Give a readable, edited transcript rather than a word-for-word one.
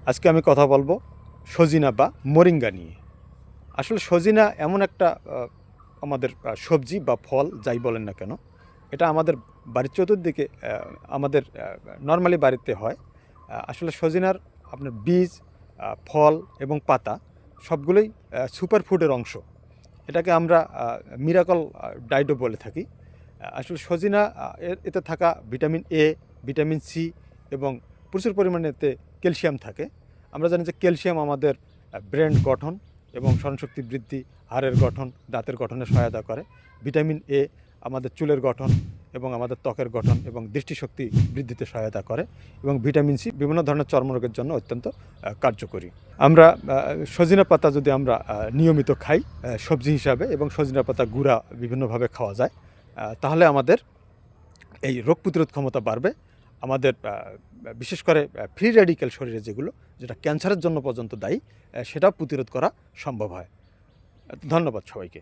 আজকে আমি কথা বলবো সজিনা বা মোরিঙ্গা নিয়ে। আসলে সজিনা এমন একটা আমাদের সবজি বা ফল যাই বলেন না কেন, এটা আমাদের বাড়ির চতুর্দিকে আমাদের নর্মালি বাড়িতে হয়। আসলে সজিনার আপনার বীজ, ফল এবং পাতা সবগুলোই সুপার ফুডের অংশ। এটাকে আমরা মিরাকল ডায়েটও বলে থাকি। আসলে সজিনা এতে থাকা ভিটামিন এ, ভিটামিন সি এবং প্রচুর পরিমাণে এতে ক্যালসিয়াম থাকে। আমরা জানি যে ক্যালসিয়াম আমাদের ব্রেন গঠন এবং স্মরণশক্তি বৃদ্ধি, হাড়ের গঠন, দাঁতের গঠনে সহায়তা করে। ভিটামিন এ আমাদের চুলের গঠন এবং আমাদের ত্বকের গঠন এবং দৃষ্টিশক্তি বৃদ্ধিতে সহায়তা করে, এবং ভিটামিন সি বিভিন্ন ধরনের চর্মরোগের জন্য অত্যন্ত কার্যকরী। আমরা সজিনা পাতা যদি আমরা নিয়মিত খাই সবজি হিসাবে, এবং সজিনা পাতা গুঁড়া বিভিন্নভাবে খাওয়া যায়, তাহলে আমাদের এই রোগ প্রতিরোধ ক্ষমতা বাড়বে। আমাদের বিশেষ করে ফ্রি রেডিক্যাল শরীরে যেগুলো, যেটা ক্যান্সারের জন্য পর্যন্ত দায়ী, সেটাও প্রতিরোধ করা সম্ভব হয়। ধন্যবাদ সবাইকে।